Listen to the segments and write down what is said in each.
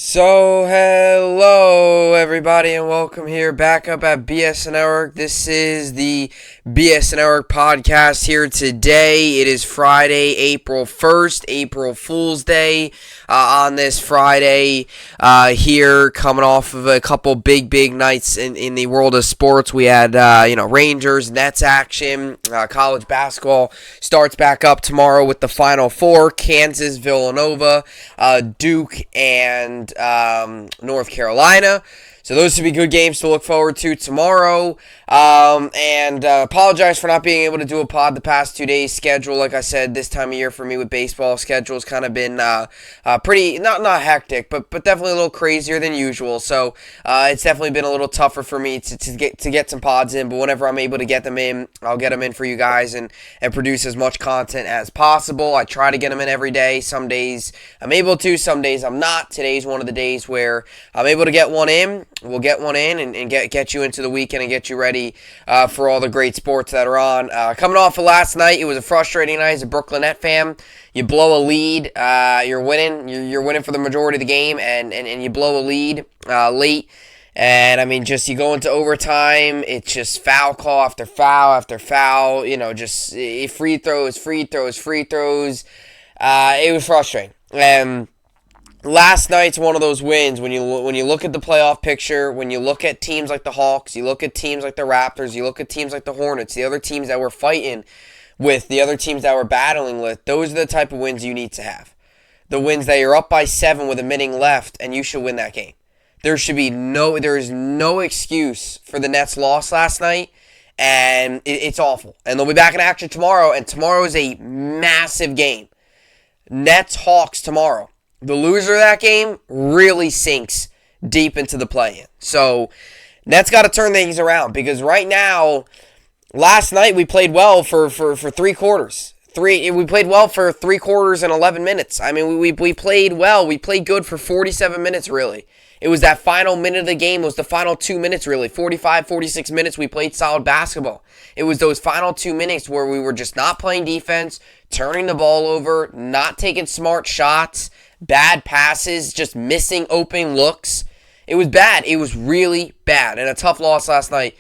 So, hello everybody and welcome here back up at BSN Network. This is the BSN Network podcast here today. It is Friday, April 1st, April Fool's Day on this Friday here, coming off of a couple big nights in the world of sports. We had, Rangers, Nets action, college basketball starts back up tomorrow with the Final Four, Kansas, Villanova, Duke, and North Carolina. So those should be good games to look forward to tomorrow. And apologize for not being able to do a pod the past 2 days. Schedule, like I said, this time of year for me with baseball schedule's kind of been pretty not hectic, but definitely a little crazier than usual. So it's definitely been a little tougher for me to get some pods in. But whenever I'm able to get them in, I'll get them in for you guys and produce as much content as possible. I try to get them in every day. Some days I'm able to, some days I'm not. Today's one of the days where I'm able to get one in. We'll get one in and get you into the weekend and get you ready for all the great sports that are on. Coming off of last night, it was a frustrating night as a Brooklyn Net fan. You blow a lead, you're winning. You're winning for the majority of the game, and you blow a lead late. And, I mean, just you go into overtime, it's just foul call after foul after foul. Just free throws. It was frustrating. And last night's one of those wins when you look at the playoff picture, when you look at teams like the Hawks, you look at teams like the Raptors, you look at teams like the Hornets, the other teams that we're fighting with, the other teams that we're battling with, those are the type of wins you need to have. The wins that you're up by 7 with a minute left and you should win that game. There is no excuse for the Nets' loss last night, and it's awful. And they'll be back in action tomorrow, and tomorrow is a massive game. Nets-Hawks tomorrow. The loser of that game really sinks deep into the play-in. So, Nets got to turn things around because right now, last night we played well for 3 quarters. We played well for 3 quarters and 11 minutes. I mean, we played well. We played good for 47 minutes, really. It was that final minute of the game. It was the final 2 minutes, really. 45, 46 minutes, we played solid basketball. It was those final 2 minutes where we were just not playing defense, turning the ball over, not taking smart shots, bad passes, just missing open looks. It was bad. It was really bad. And a tough loss last night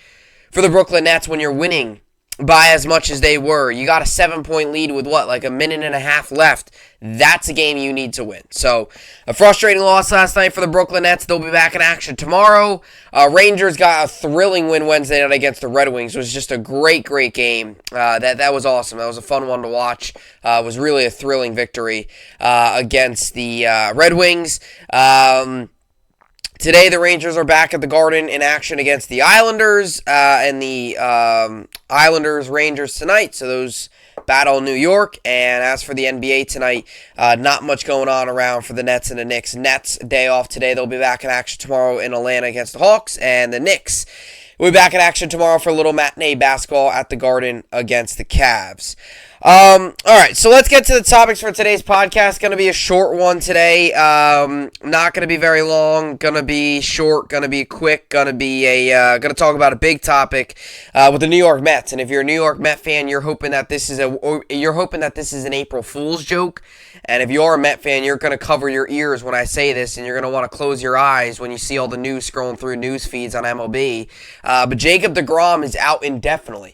for the Brooklyn Nets when you're winning by as much as they were. You got a 7-point lead with like a minute and a half left. That's a game you need to win. So, a frustrating loss last night for the Brooklyn Nets. They'll be back in action tomorrow. Rangers got a thrilling win Wednesday night against the Red Wings. It was just a great game. That was awesome. That was a fun one to watch. It was really a thrilling victory against the Red Wings. Today, the Rangers are back at the Garden in action against the Islanders, and the Islanders-Rangers tonight, so those battle New York. And as for the NBA tonight, not much going on around for the Nets and the Knicks. Nets, day off today. They'll be back in action tomorrow in Atlanta against the Hawks, and the Knicks will be back in action tomorrow for a little matinee basketball at the Garden against the Cavs. All right, so let's get to the topics for today's podcast. Going to be a short one today. Not going to be very long. Going to be short. Going to be quick. Going to talk about a big topic with the New York Mets. And if you're a New York Met fan, you're hoping that this is an April Fool's joke. And if you are a Met fan, you're going to cover your ears when I say this, and you're going to want to close your eyes when you see all the news scrolling through news feeds on MLB. But Jacob deGrom is out indefinitely.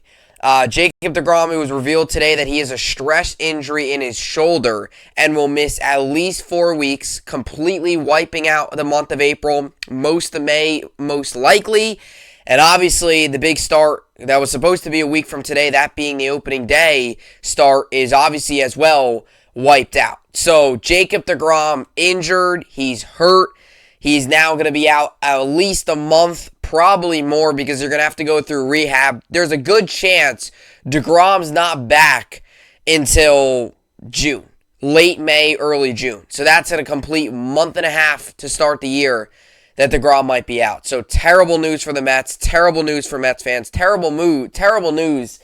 Jacob deGrom, it was revealed today that he has a stress injury in his shoulder and will miss at least 4 weeks, completely wiping out the month of April, most of May, most likely. And obviously, the big start that was supposed to be a week from today, that being the opening day start, is obviously as well wiped out. So, Jacob deGrom injured, he's hurt. He's now going to be out at least a month, probably more, because you're going to have to go through rehab. There's a good chance deGrom's not back until June, late May, early June. So that's in a complete month and a half to start the year that deGrom might be out. So terrible news for the Mets, terrible news for Mets fans, terrible news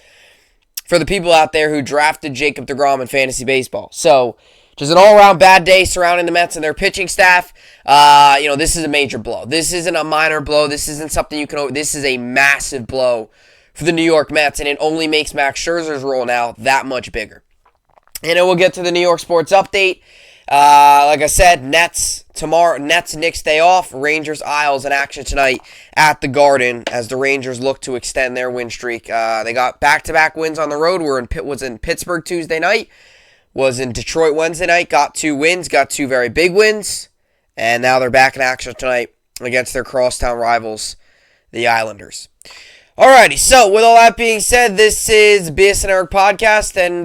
for the people out there who drafted Jacob deGrom in fantasy baseball. So just an all-around bad day surrounding the Mets and their pitching staff. This is a major blow. This isn't a minor blow. This isn't something you can... This is a massive blow for the New York Mets, and it only makes Max Scherzer's role now that much bigger. And then we'll get to the New York sports update. Like I said, Nets tomorrow. Nets Knicks day off. Rangers Isles in action tonight at the Garden as the Rangers look to extend their win streak. They got back-to-back wins on the road. Was in Pittsburgh Tuesday night. Was in Detroit Wednesday night. Got 2 wins. Got 2 very big wins. And now they're back in action tonight against their crosstown rivals, the Islanders. Alrighty, so with all that being said, this is BSN Podcast, and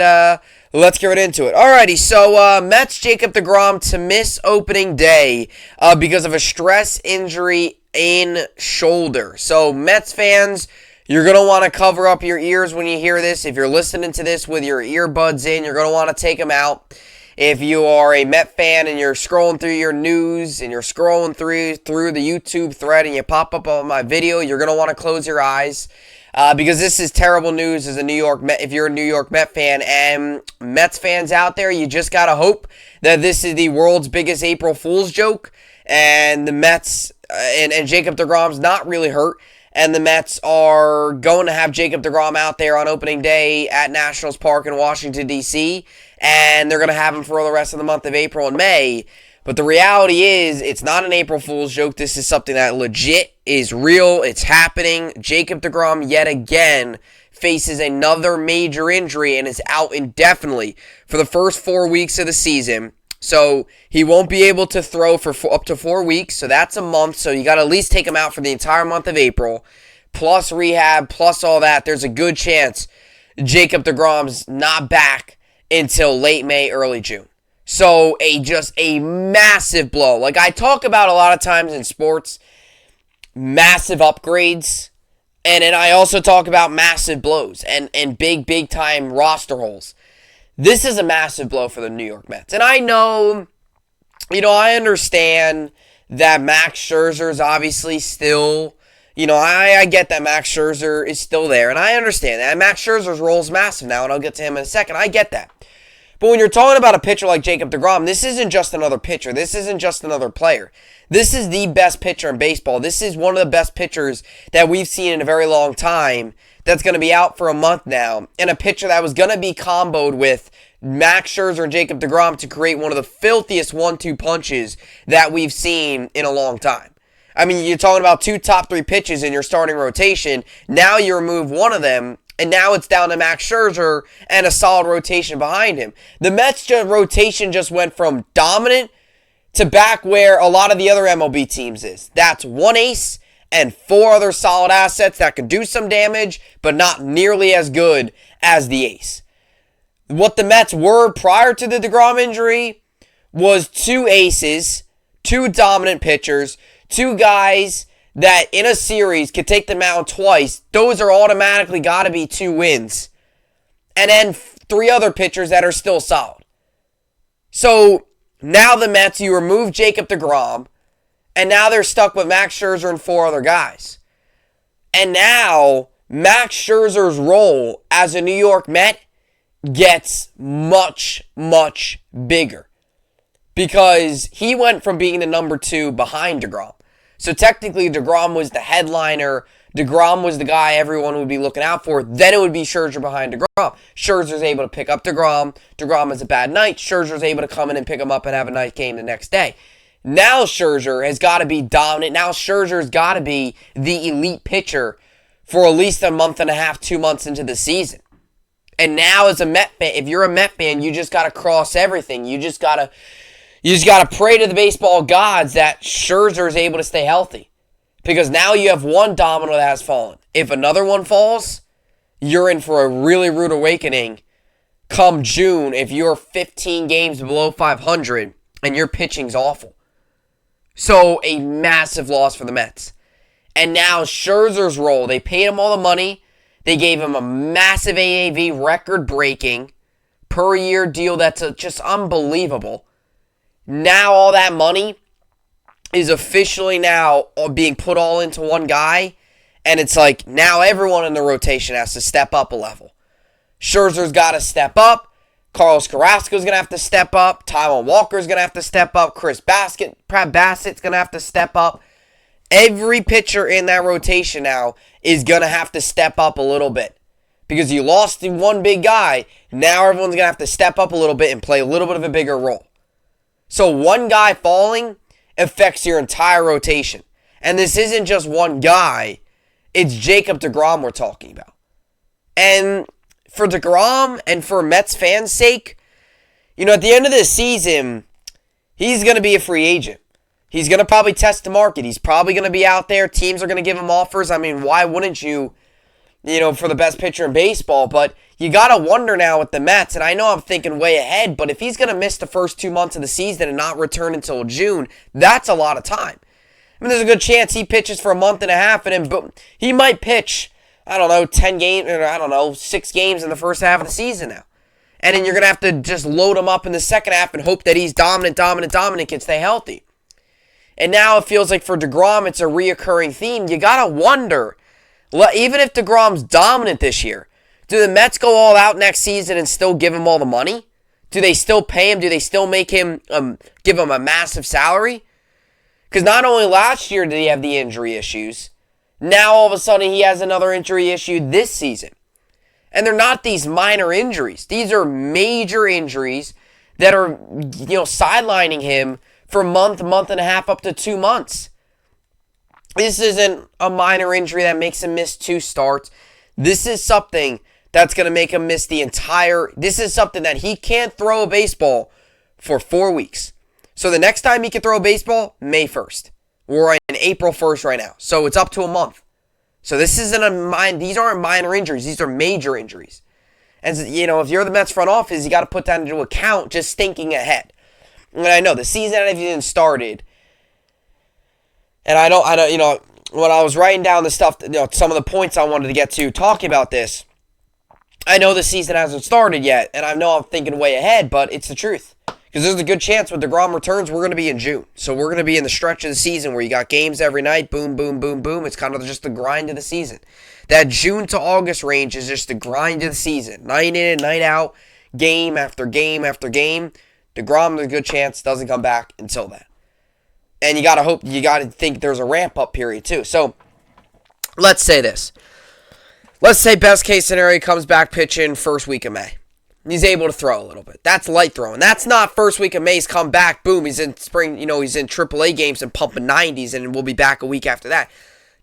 let's get right into it. Alrighty, so Mets Jacob deGrom to miss opening day because of a stress injury in shoulder. So Mets fans, you're going to want to cover up your ears when you hear this. If you're listening to this with your earbuds in, you're going to want to take them out. If you are a Met fan and you're scrolling through your news and you're scrolling through the YouTube thread and you pop up on my video, you're going to want to close your eyes because this is terrible news as a New York Met. If you're a New York Met fan, and Mets fans out there, you just got to hope that this is the world's biggest April Fool's joke and the Mets and Jacob deGrom's not really hurt. And the Mets are going to have Jacob deGrom out there on opening day at Nationals Park in Washington, D.C., and they're going to have him for the rest of the month of April and May. But the reality is, it's not an April Fool's joke. This is something that legit is real. It's happening. Jacob deGrom, yet again, faces another major injury and is out indefinitely for the first 4 weeks of the season. So he won't be able to throw for up to 4 weeks, so that's a month. So you got to at least take him out for the entire month of April, plus rehab, plus all that. There's a good chance Jacob deGrom's not back until late May, early June. So just a massive blow. Like I talk about a lot of times in sports, massive upgrades, and then I also talk about massive blows and big time roster holes. This is a massive blow for the New York Mets. And I know, I understand that Max Scherzer is obviously still, I get that Max Scherzer is still there. And I understand that. And Max Scherzer's role is massive now, and I'll get to him in a second. I get that. But when you're talking about a pitcher like Jacob deGrom, this isn't just another pitcher. This isn't just another player. This is the best pitcher in baseball. This is one of the best pitchers that we've seen in a very long time that's going to be out for a month now, and a pitcher that was going to be comboed with Max Scherzer and Jacob deGrom to create one of the filthiest 1-2 punches that we've seen in a long time. I mean, you're talking about 2 top 3 pitches in your starting rotation. Now you remove one of them, and now it's down to Max Scherzer and a solid rotation behind him. The Mets rotation just went from dominant to back where a lot of the other MLB teams is. That's 1 ace and 4 other solid assets that could do some damage, but not nearly as good as the ace. What the Mets were prior to the deGrom injury was 2 aces, 2 dominant pitchers, 2 guys that in a series could take the mound twice. Those are automatically got to be 2 wins. And then 3 other pitchers that are still solid. So now the Mets, you remove Jacob deGrom, and now they're stuck with Max Scherzer and 4 other guys. And now Max Scherzer's role as a New York Met gets much, much bigger. Because he went from being the number 2 behind deGrom. So technically deGrom was the headliner. deGrom was the guy everyone would be looking out for. Then it would be Scherzer behind deGrom. Scherzer's able to pick up deGrom. deGrom has a bad night. Scherzer's able to come in and pick him up and have a nice game the next day. Now Scherzer has got to be dominant. Now Scherzer's got to be the elite pitcher for at least a month and a half, 2 months into the season. And now as a Met fan, if you're a Met fan, you just got to cross everything. You just got to pray to the baseball gods that Scherzer is able to stay healthy. Because now you have one domino that has fallen. If another one falls, you're in for a really rude awakening come June if you're 15 games below 500 and your pitching's awful. So a massive loss for the Mets. And now Scherzer's role, they paid him all the money. They gave him a massive AAV record-breaking per-year deal that's just unbelievable. Now all that money is officially now being put all into one guy. And it's like now everyone in the rotation has to step up a level. Scherzer's got to step up. Carlos Carrasco's going to have to step up. Taijuan Walker's going to have to step up. Pratt Bassett's going to have to step up. Every pitcher in that rotation now is going to have to step up a little bit. Because you lost one big guy, now everyone's going to have to step up a little bit and play a little bit of a bigger role. So one guy falling affects your entire rotation. And this isn't just one guy. It's Jacob deGrom we're talking about. And for deGrom and for Mets fans' sake, at the end of this season, he's going to be a free agent. He's going to probably test the market. He's probably going to be out there. Teams are going to give him offers. I mean, why wouldn't you, for the best pitcher in baseball? But you got to wonder now with the Mets, and I know I'm thinking way ahead, but if he's going to miss the first 2 months of the season and not return until June, that's a lot of time. I mean, there's a good chance he pitches for a month and a half, and then he might pitch, 10 games, or 6 games in the first half of the season now. And then you're going to have to just load him up in the second half and hope that he's dominant, can stay healthy. And now it feels like for deGrom, it's a reoccurring theme. You got to wonder, even if deGrom's dominant this year, do the Mets go all out next season and still give him all the money? Do they still pay him? Do they still make him, give him a massive salary? Because not only last year did he have the injury issues, now all of a sudden he has another injury issue this season. And they're not these minor injuries. These are major injuries that are, sidelining him for a month and a half, up to 2 months. This isn't a minor injury that makes him miss 2 starts. This is something that's going to make him miss this is something that he can't throw a baseball for 4 weeks. So the next time he can throw a baseball, May 1st. We're in April 1st right now. So it's up to a month. So this isn't these aren't minor injuries. These are major injuries. And, if you're the Mets front office, you got to put that into account just thinking ahead. And I know the season hasn't even started. And I don't, when I was writing down the stuff, some of the points I wanted to get to talking about this, I know the season hasn't started yet, and I know I'm thinking way ahead, but it's the truth. Because there's a good chance when deGrom returns, we're going to be in June. So we're going to be in the stretch of the season where you got games every night, boom, boom, boom, boom. It's kind of just the grind of the season. That June to August range is just the grind of the season. Night in, night out, game after game after game. deGrom, there's a good chance, doesn't come back until then. And you got to think there's a ramp-up period too. So, let's say this. Let's say best case scenario, he comes back pitching first week of May. He's able to throw a little bit. That's light throwing. That's not first week of May, he's come back, boom, he's in spring, he's in AAA games and pumping 90s, and we'll be back a week after that.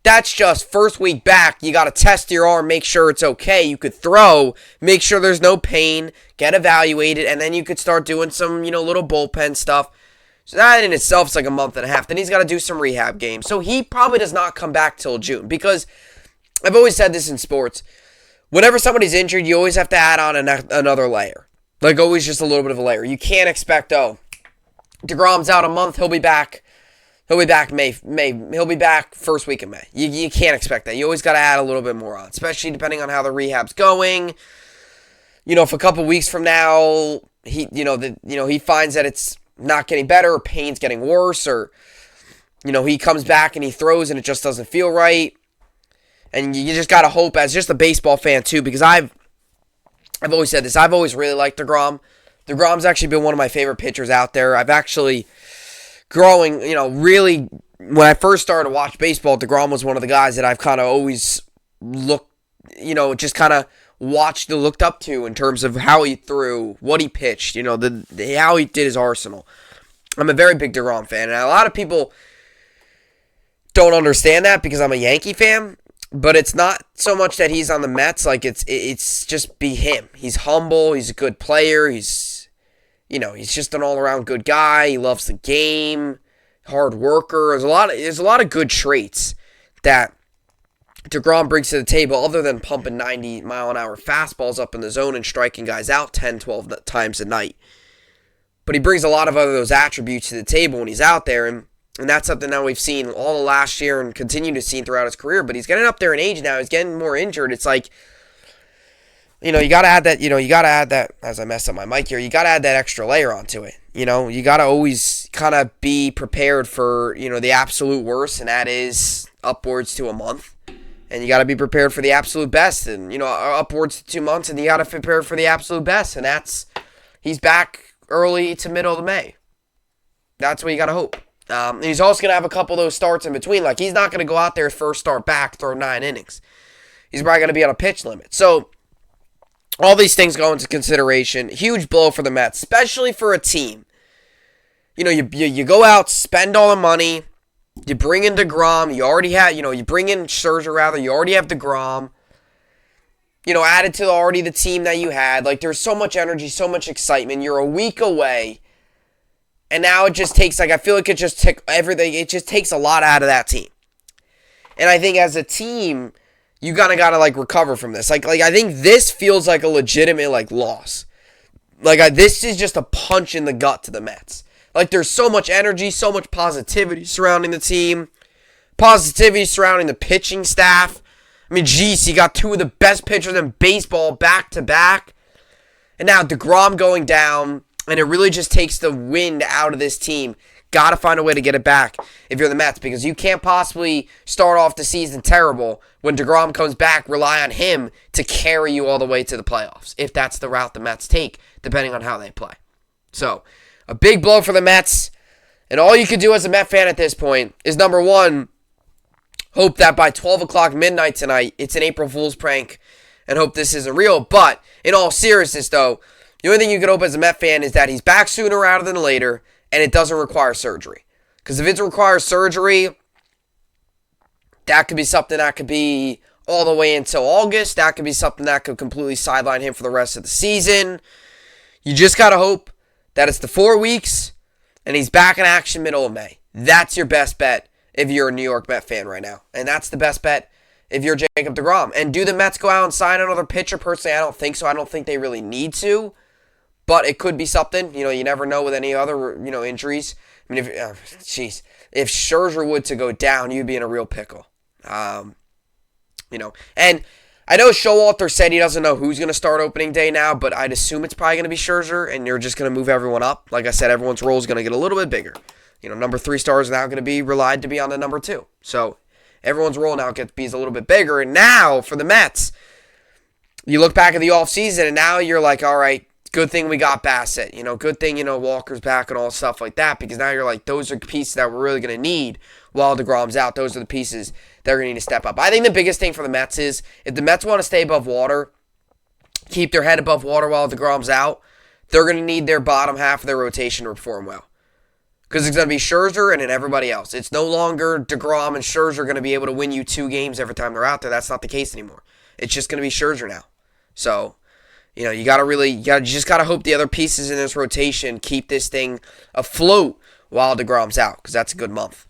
That's just first week back. You got to test your arm, make sure it's okay. You could throw, make sure there's no pain, get evaluated, and then you could start doing some, little bullpen stuff. So that in itself is like a month and a half. Then he's got to do some rehab games. So he probably does not come back till June, because I've always said this in sports. Whenever somebody's injured, you always have to add on another layer. Like always just a little bit of a layer. You can't expect, deGrom's out a month, he'll be back. He'll be back May. He'll be back first week of May. You can't expect that. You always got to add a little bit more on, especially depending on how the rehab's going. If a couple weeks from now he finds that it's not getting better, or pain's getting worse, or he comes back and he throws and it just doesn't feel right. And you just got to hope, as just a baseball fan too, because I've always said this. I've always really liked deGrom. deGrom's actually been one of my favorite pitchers out there. I've actually growing, really, when I first started to watch baseball, deGrom was one of the guys that I've kind of always looked up to in terms of how he threw, what he pitched, how he did his arsenal. I'm a very big deGrom fan, and a lot of people don't understand that because I'm a Yankee fan, but it's not so much that he's on the Mets, like it's just be him. He's humble, he's a good player, he's just an all-around good guy. He loves the game, hard worker. There's a lot of good traits that deGrom brings to the table, other than pumping 90-mile-an-hour fastballs up in the zone and striking guys out 10, 12 times a night. But he brings a lot of other those attributes to the table when he's out there, and that's something that we've seen all of last year and continue to see throughout his career. But he's getting up there in age now. He's getting more injured. It's like, you got to add that, as I messed up my mic here, you got to add that extra layer onto it. You got to always kind of be prepared for, the absolute worst, and that is upwards to a month. And you got to be prepared for the absolute best, and, upwards to 2 months, and you got to prepare for the absolute best. And he's back early to middle of May. That's what you got to hope. He's also going to have a couple of those starts in between. Like, he's not going to go out there first start back, throw 9 innings. He's probably going to be on a pitch limit. So, all these things go into consideration. Huge blow for the Mets, especially for a team you go out, spend all the money, you bring in deGrom, you bring in Scherzer rather, you already have deGrom, added to already the team that you had. Like, there's so much energy, so much excitement. You're a week away, and now it just takes, I feel like it just takes a lot out of that team. And I think as a team, you gotta recover from this. Like I think this feels like a legitimate loss. This is just a punch in the gut to the Mets. There's so much energy, so much positivity surrounding the team, positivity surrounding the pitching staff. I mean, geez, you got two of the best pitchers in baseball back to back, and now deGrom going down, and it really just takes the wind out of this team. Got to find a way to get it back if you're the Mets, because you can't possibly start off the season terrible when deGrom comes back, rely on him to carry you all the way to the playoffs, if that's the route the Mets take, depending on how they play. So, a big blow for the Mets, and all you can do as a Met fan at this point is, number one, hope that by 12 o'clock midnight tonight, it's an April Fool's prank, and hope this isn't real. But, in all seriousness, though, the only thing you can hope as a Met fan is that he's back sooner rather than later, and it doesn't require surgery. Because if it requires surgery, that could be something that could be all the way until August. That could be something that could completely sideline him for the rest of the season. You just got to hope that it's the 4 weeks, and he's back in action middle of May. That's your best bet if you're a New York Met fan right now. And that's the best bet if you're Jacob deGrom. And do the Mets go out and sign another pitcher? Personally, I don't think so. I don't think they really need to. But it could be something. You never know with any other, injuries. I mean, if Scherzer were to go down, you'd be in a real pickle. And I know Showalter said he doesn't know who's going to start opening day now, but I'd assume it's probably going to be Scherzer, and you're just going to move everyone up. Like I said, everyone's role is going to get a little bit bigger. Number 3 star is now going to be relied to be on the number 2. So everyone's role now gets to be a little bit bigger. And now for the Mets, you look back at the offseason, and now you're like, all right, good thing we got Bassett. Good thing, Walker's back and all stuff like that, because now you're like, those are pieces that we're really going to need while deGrom's out. Those are the pieces they're going to need to step up. I think the biggest thing for the Mets is, if the Mets want to stay above water, keep their head above water while deGrom's out, they're going to need their bottom half of their rotation to perform well. Because it's going to be Scherzer and then everybody else. It's no longer deGrom and Scherzer going to be able to win you 2 games every time they're out there. That's not the case anymore. It's just going to be Scherzer now. So, you just got to hope the other pieces in this rotation keep this thing afloat while deGrom's out, because that's a good month.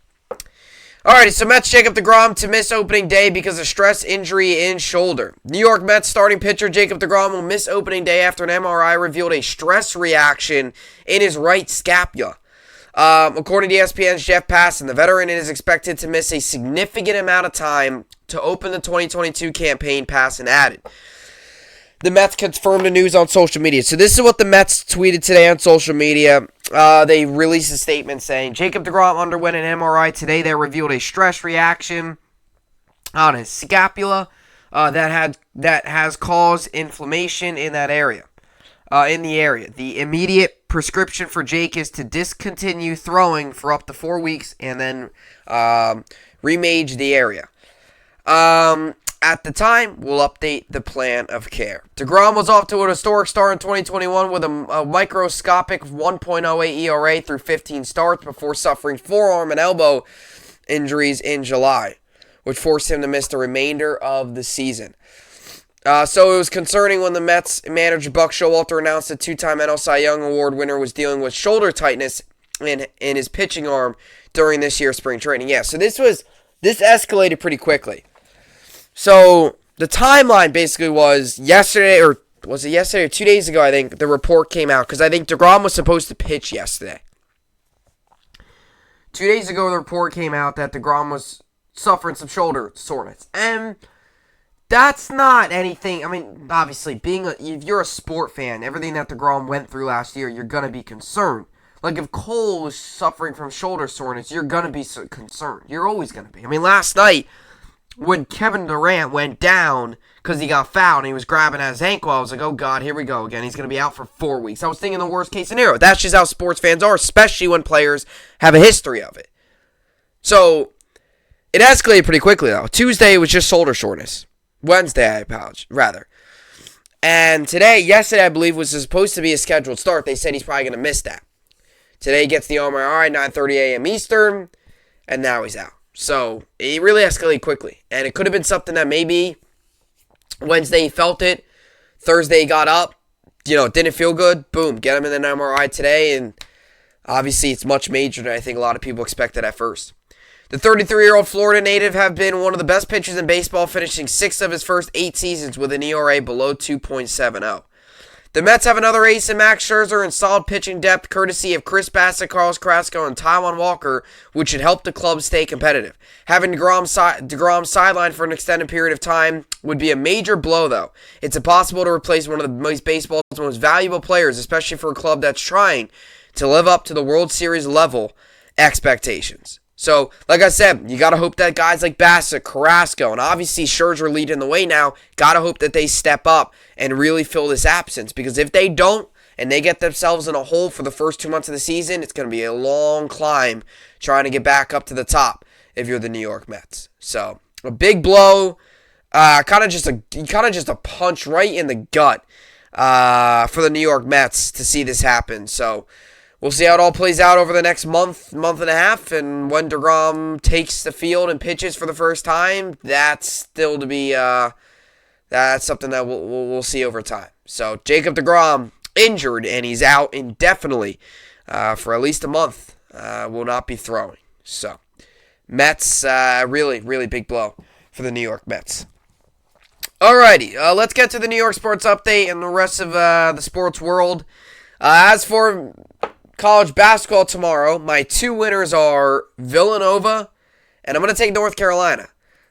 Alrighty, so Mets Jacob deGrom to miss opening day because of stress injury in shoulder. New York Mets starting pitcher Jacob deGrom will miss opening day after an MRI revealed a stress reaction in his right scapula. According to ESPN's Jeff Passan, the veteran is expected to miss a significant amount of time to open the 2022 campaign, Passan added. The Mets confirmed the news on social media. So this is what the Mets tweeted today on social media. They released a statement saying, Jacob deGrom underwent an MRI today that revealed a stress reaction on his scapula that has caused inflammation in that area. The immediate prescription for Jake is to discontinue throwing for up to 4 weeks and then remage the area. At the time, we'll update the plan of care. deGrom was off to an historic start in 2021 with a microscopic 1.08 ERA through 15 starts before suffering forearm and elbow injuries in July, which forced him to miss the remainder of the season. So it was concerning when the Mets manager Buck Showalter announced the 2-time NL Cy Young Award winner was dealing with shoulder tightness in his pitching arm during this year's spring training. Yeah, so this escalated pretty quickly. So the timeline basically was yesterday, or was it yesterday or 2 days ago, I think, the report came out, because I think deGrom was supposed to pitch yesterday. 2 days ago, the report came out that deGrom was suffering some shoulder soreness. And that's not anything, I mean, obviously, if you're a sport fan, everything that deGrom went through last year, you're going to be concerned. Like, if Cole was suffering from shoulder soreness, you're going to be concerned. You're always going to be. I mean, last night, when Kevin Durant went down because he got fouled and he was grabbing at his ankle, I was like, oh God, here we go again. He's going to be out for 4 weeks. I was thinking the worst case scenario. That's just how sports fans are, especially when players have a history of it. So, it escalated pretty quickly, though. Tuesday, it was just shoulder soreness. Wednesday, I apologize, rather. And yesterday, I believe, was supposed to be a scheduled start. They said he's probably going to miss that. Today he gets the MRI, 9:30 a.m. Eastern, and now he's out. So he really escalated quickly. And it could have been something that maybe Wednesday he felt it, Thursday he got up, didn't feel good. Boom, get him in an MRI today, and obviously it's much major than I think a lot of people expected at first. The 33-year-old Florida native have been one of the best pitchers in baseball, finishing 6 of his first 8 seasons with an ERA below 2.70. The Mets have another ace in Max Scherzer and solid pitching depth courtesy of Chris Bassett, Carlos Carrasco, and Taijuan Walker, which should help the club stay competitive. Having deGrom sidelined for an extended period of time would be a major blow, though. It's impossible to replace one of baseball's most valuable players, especially for a club that's trying to live up to the World Series level expectations. So, like I said, you got to hope that guys like Bassett, Carrasco, and obviously Scherzer leading the way now, got to hope that they step up and really fill this absence. Because if they don't, and they get themselves in a hole for the first 2 months of the season, it's going to be a long climb trying to get back up to the top if you're the New York Mets. So, a big blow, kind of just a punch right in the gut for the New York Mets to see this happen. So, we'll see how it all plays out over the next month and a half, and when deGrom takes the field and pitches for the first time, that's still to be, that's something that we'll see over time. So, Jacob deGrom, injured, and he's out indefinitely for at least a month, will not be throwing. So, Mets, really, really big blow for the New York Mets. Alrighty, let's get to the New York sports update and the rest of the sports world. As for college basketball tomorrow, my 2 winners are Villanova, and I'm going to take North Carolina.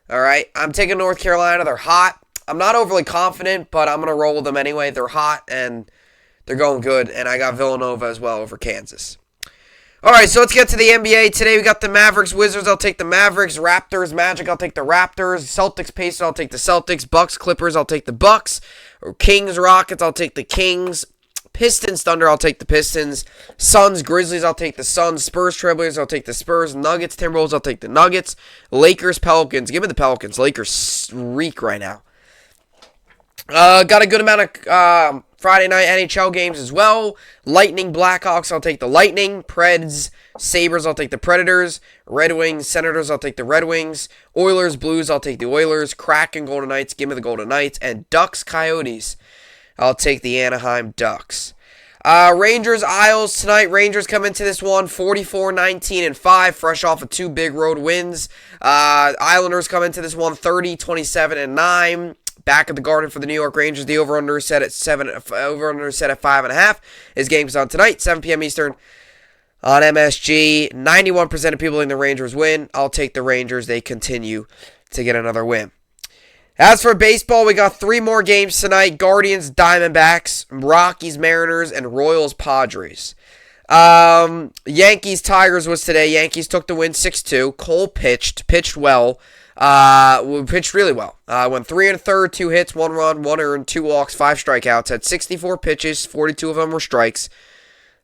All right, I'm taking North Carolina. They're hot. I'm not overly confident, but I'm going to roll with them anyway. They're hot, and they're going good, and I got Villanova as well over Kansas. All right, so let's get to the NBA. Today we got the Mavericks, Wizards. I'll take the Mavericks. Raptors, Magic. I'll take the Raptors. Celtics, Pacers. I'll take the Celtics. Bucks, Clippers. I'll take the Bucks. Kings, Rockets. I'll take the Kings. Pistons, Thunder, I'll take the Pistons. Suns, Grizzlies, I'll take the Suns. Spurs, Trailblazers, I'll take the Spurs. Nuggets, Timberwolves, I'll take the Nuggets. Lakers, Pelicans, give me the Pelicans. Lakers reek right now. Got a good amount of Friday night NHL games as well. Lightning, Blackhawks, I'll take the Lightning. Preds, Sabres, I'll take the Predators. Red Wings, Senators, I'll take the Red Wings. Oilers, Blues, I'll take the Oilers. Kraken, Golden Knights, give me the Golden Knights. And Ducks, Coyotes, I'll take the Anaheim Ducks. Rangers, Isles tonight. Rangers come into this one 44-19-5, fresh off of 2 big road wins. Islanders come into this one 30-27-9. Back at the Garden for the New York Rangers. The over/under is set at 7. Over/under set at 5.5. His game's on tonight, 7 p.m. Eastern on MSG. 91% of people think the Rangers win. I'll take the Rangers. They continue to get another win. As for baseball, we got 3 more games tonight. Guardians, Diamondbacks, Rockies, Mariners, and Royals, Padres. Yankees, Tigers was today. Yankees took the win 6-2. Cole pitched well. Pitched really well. Went 3 1/3, 2 hits, 1 run, 1 earned, 2 walks, 5 strikeouts. Had 64 pitches, 42 of them were strikes.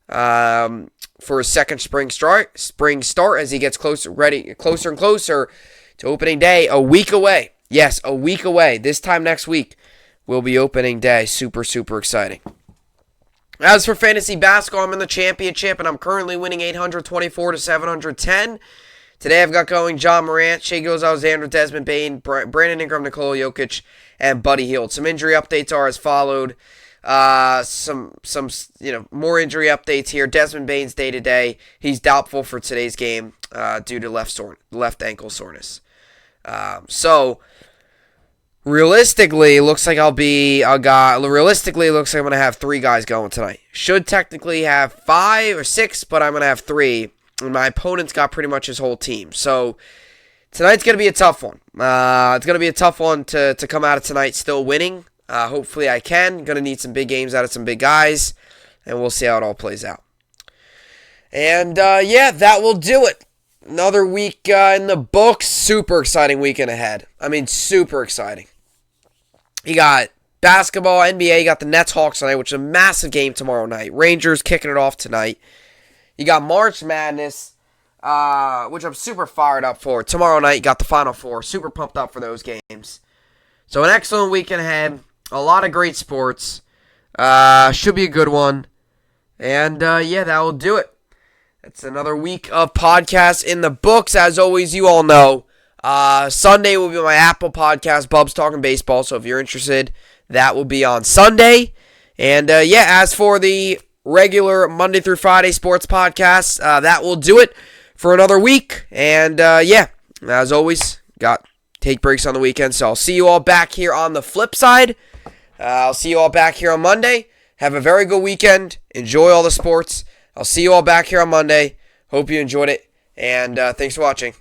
For his second spring start as he gets closer and closer to opening day. A week away. Yes, a week away. This time next week will be opening day. Super, super exciting. As for fantasy basketball, I'm in the championship, and I'm currently winning 824-710. Today I've got going John Morant, Shai Gilgeous-Alexander, Desmond Bane, Brandon Ingram, Nikola Jokic, and Buddy Hield. Some injury updates are as followed. Some more injury updates here. Desmond Bane's day-to-day. He's doubtful for today's game due to left ankle soreness. So realistically, it looks like I'm going to have 3 guys going tonight. Should technically have 5 or 6, but I'm going to have 3. And my opponent's got pretty much his whole team. So tonight's going to be a tough one. It's going to be a tough one to come out of tonight still winning. Hopefully I can. Going to need some big games out of some big guys. And we'll see how it all plays out. And that will do it. Another week in the books. Super exciting weekend ahead. I mean, super exciting. You got basketball, NBA. You got the Nets Hawks tonight, which is a massive game tomorrow night. Rangers kicking it off tonight. You got March Madness, which I'm super fired up for. Tomorrow night, you got the Final Four. Super pumped up for those games. So an excellent weekend ahead. A lot of great sports. Should be a good one. And, that will do it. It's another week of podcasts in the books. As always, you all know, Sunday will be my Apple podcast, Bubs Talking Baseball. So if you're interested, that will be on Sunday. And as for the regular Monday through Friday sports podcasts, that will do it for another week. And as always, take breaks on the weekend. So I'll see you all back here on the flip side. I'll see you all back here on Monday. Have a very good weekend. Enjoy all the sports. I'll see you all back here on Monday. Hope you enjoyed it. And thanks for watching.